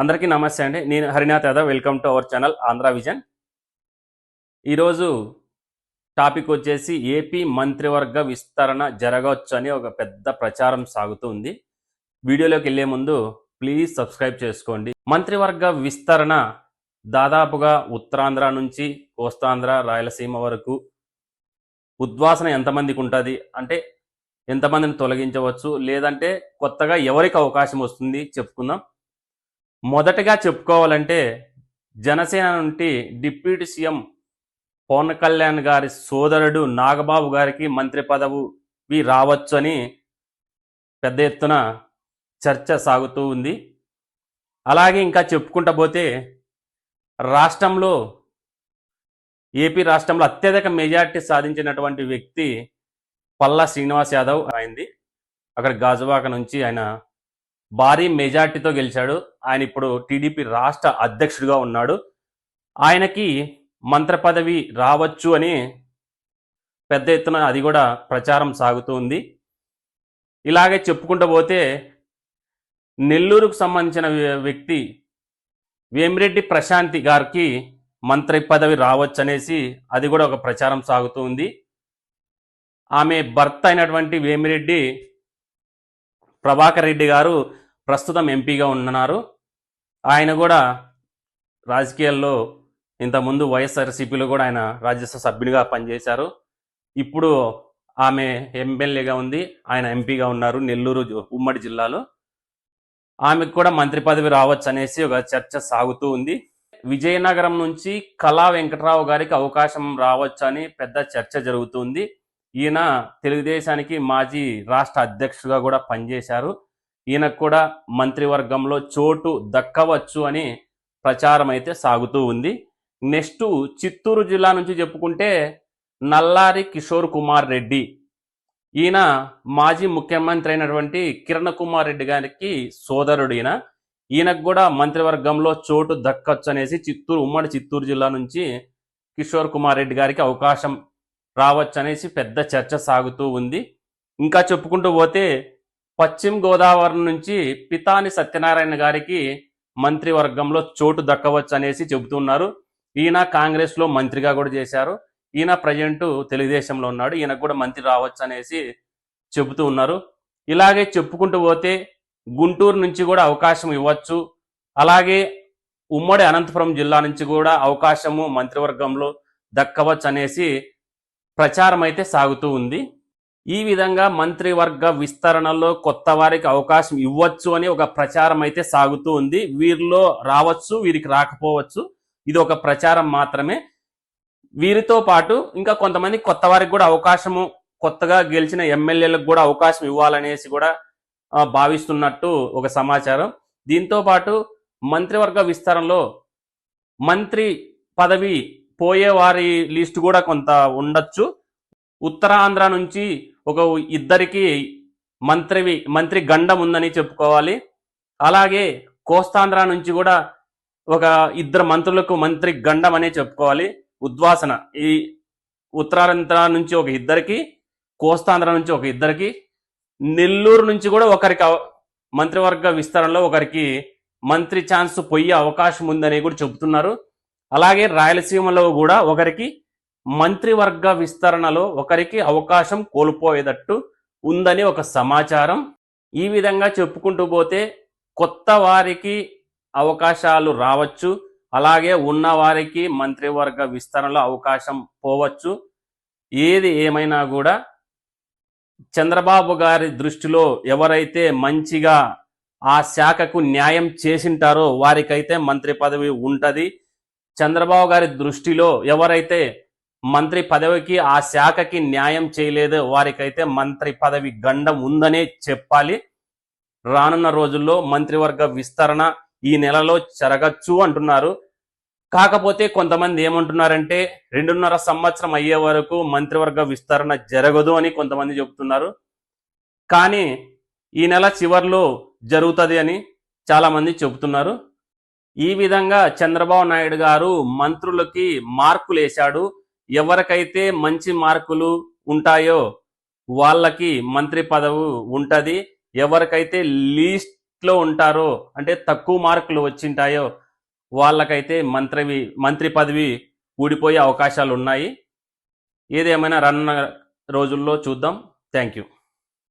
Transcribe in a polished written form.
అందరికీ నమస్తే అండి. నేను Harinath Yadav. Welcome to our channel Andhra vision. ఈరోజు టాపిక్ వచ్చేసి ఏపీ మంత్రివర్గ విస్తరణ జరగవచ్చు అని ఒక పెద్ద ప్రచారం సాగుతూ ఉంది. వీడియోలోకి వెళ్ళే ముందు ప్లీజ్ సబ్స్క్రైబ్ చేసుకోండి. మంత్రివర్గ విస్తరణ దాదాపుగా ఉత్తరాంధ్ర నుంచి కోస్తాంధ్ర, రాయలసీమ వరకు ఉద్వాసన ఎంతమందికి ఉంటుంది అంటే ఎంతమందిని తొలగించవచ్చు, లేదంటే కొత్తగా ఎవరికి అవకాశం వస్తుంది చెప్పుకుందాం. మొదటగా చెప్పుకోవాలంటే జనసేన నుండి డిప్యూటీ సీఎం పవన్ కళ్యాణ్ గారి సోదరుడు నాగబాబు గారికి మంత్రి పదవి రావచ్చు అని పెద్ద ఎత్తున చర్చ సాగుతూ ఉంది. అలాగే ఇంకా చెప్పుకుంటా పోతే రాష్ట్రంలో ఏపీ రాష్ట్రంలో అత్యధిక మెజార్టీ సాధించినటువంటి వ్యక్తి పల్లా శ్రీనివాస్ యాదవ్ అయింది. అక్కడ గాజువాక నుంచి ఆయన భారీ మెజార్టీతో గెలిచాడు. ఆయన ఇప్పుడు టీడీపీ రాష్ట్ర అధ్యక్షుడిగా ఉన్నాడు. ఆయనకి మంత్రి పదవి రావచ్చు అని పెద్ద ఎత్తున అది కూడా ప్రచారం సాగుతూ ఉంది. ఇలాగే చెప్పుకుంటూ పోతే నెల్లూరుకు సంబంధించిన వ్యక్తి వేమిరెడ్డి ప్రశాంతి గారికి మంత్రి పదవి రావచ్చు అనేసి అది కూడా ఒక ప్రచారం సాగుతూ ఉంది. ఆమె భర్త అయినటువంటి వేమిరెడ్డి ప్రభాకర్ రెడ్డి గారు ప్రస్తుతం ఎంపీగా ఉన్నారు. ఆయన కూడా రాజకీయాల్లో ఇంతకుముందు వైఎస్ఆర్సీపీలో కూడా ఆయన రాజ్యసభ సభ్యుడిగా పనిచేశారు. ఇప్పుడు ఆమె ఎమ్మెల్యేగా ఉంది, ఆయన ఎంపీగా ఉన్నారు నెల్లూరు ఉమ్మడి జిల్లాలో. ఆమెకు కూడా మంత్రి పదవి రావచ్చు అనేసి ఒక చర్చ సాగుతూ ఉంది. విజయనగరం నుంచి కళా వెంకట్రావు గారికి అవకాశం రావచ్చు అని పెద్ద చర్చ జరుగుతుంది. ఈయన తెలుగుదేశానికి మాజీ రాష్ట్ర అధ్యక్షుడిగా కూడా పనిచేశారు. ఈయనకు కూడా మంత్రివర్గంలో చోటు దక్కవచ్చు అని ప్రచారం అయితే సాగుతూ ఉంది. నెక్స్ట్ చిత్తూరు జిల్లా నుంచి చెప్పుకుంటే నల్లారి కిషోర్ కుమార్ రెడ్డి, ఈయన మాజీ ముఖ్యమంత్రి అయినటువంటి కిరణ్ కుమార్ రెడ్డి గారికి సోదరుడు. ఈయనకు కూడా మంత్రివర్గంలో చోటు దక్కచ్చు అనేసి ఉమ్మడి చిత్తూరు జిల్లా నుంచి కిషోర్ కుమార్ రెడ్డి గారికి అవకాశం రావచ్చు అనేసి పెద్ద చర్చ సాగుతూ ఉంది. ఇంకా చెప్పుకుంటూ పోతే పశ్చిమ గోదావరి నుంచి పితాని సత్యనారాయణ గారికి మంత్రివర్గంలో చోటు దక్కవచ్చు అనేసి చెబుతున్నారు. ఈయన కాంగ్రెస్లో మంత్రిగా కూడా చేశారు. ఈయన ప్రజెంట్ తెలుగుదేశంలో ఉన్నాడు. ఈయనకు కూడా మంత్రి రావచ్చు అనేసి చెబుతూ ఉన్నారు. ఇలాగే చెప్పుకుంటూ పోతే గుంటూరు నుంచి కూడా అవకాశం ఇవ్వచ్చు. అలాగే ఉమ్మడి అనంతపురం జిల్లా నుంచి కూడా అవకాశము మంత్రివర్గంలో దక్కవచ్చు అనేసి ప్రచారం అయితే సాగుతూ ఉంది. ఈ విధంగా మంత్రివర్గ విస్తరణలో కొత్త వారికి అవకాశం ఇవ్వచ్చు అని ఒక ప్రచారం అయితే సాగుతూ ఉంది. వీరిలో రావచ్చు, వీరికి రాకపోవచ్చు. ఇది ఒక ప్రచారం మాత్రమే. వీరితో పాటు ఇంకా కొంతమంది కొత్త వారికి కూడా అవకాశము, కొత్తగా గెలిచిన ఎమ్మెల్యేలకు కూడా అవకాశం ఇవ్వాలనేసి కూడా భావిస్తున్నట్టు ఒక సమాచారం. దీంతో పాటు మంత్రివర్గ విస్తరణలో మంత్రి పదవి పోయే వారి లిస్టు కూడా కొంత ఉండొచ్చు. ఉత్తరాంధ్ర నుంచి ఒక ఇద్దరికి మంత్రి గండం ఉందని చెప్పుకోవాలి. అలాగే కోస్తాంధ్ర నుంచి కూడా ఒక ఇద్దరు మంత్రులకు మంత్రి గండం అనే చెప్పుకోవాలి. ఉద్వాసన ఈ ఉత్తరాంధ్ర నుంచి ఒక ఇద్దరికి, కోస్తాంధ్ర నుంచి ఒక ఇద్దరికి, నెల్లూరు నుంచి కూడా ఒకరికి మంత్రివర్గ విస్తరణలో ఒకరికి మంత్రి ఛాన్స్ పోయే అవకాశం ఉందని కూడా చెబుతున్నారు. అలాగే రాయలసీమలో కూడా ఒకరికి మంత్రివర్గ విస్తరణలో ఒకరికి అవకాశం కోల్పోయేటట్టు ఉందని ఒక సమాచారం. ఈ విధంగా చెప్పుకుంటూ పోతే కొత్త వారికి అవకాశాలు రావచ్చు, అలాగే ఉన్న వారికి మంత్రివర్గ విస్తరణలో అవకాశం పోవచ్చు. ఏది ఏమైనా కూడా చంద్రబాబు గారి దృష్టిలో ఎవరైతే మంచిగా ఆ శాఖకు న్యాయం చేసింటారో వారికైతే మంత్రి పదవి ఉంటుంది. చంద్రబాబు గారి దృష్టిలో ఎవరైతే మంత్రి పదవికి ఆ శాఖకి న్యాయం చేయలేదో వారికైతే మంత్రి పదవి గండం ఉందనే చెప్పాలి. రానున్న రోజుల్లో మంత్రివర్గ విస్తరణ ఈ నెలలో జరగచ్చు అంటున్నారు. కాకపోతే కొంతమంది ఏమంటున్నారంటే 2.5 సంవత్సరం అయ్యే వరకు మంత్రివర్గ విస్తరణ జరగదు అని కొంతమంది చెబుతున్నారు. కానీ ఈ నెల చివరిలో జరుగుతుంది అని చాలా మంది చెబుతున్నారు. ఈ విధంగా చంద్రబాబు నాయుడు గారు మంత్రులకి మార్కులు వేశాడు. ఎవరికైతే మంచి మార్కులు ఉంటాయో వాళ్ళకి మంత్రి పదవి ఉంటుంది. ఎవరికైతే లీస్ట్ లిస్ట్లో ఉంటారో, అంటే తక్కువ మార్కులు వచ్చింటాయో వాళ్ళకైతే మంత్రి పదవి ఊడిపోయే అవకాశాలు ఉన్నాయి. ఏదేమైనా రానున్న రోజుల్లో చూద్దాం. Thank you.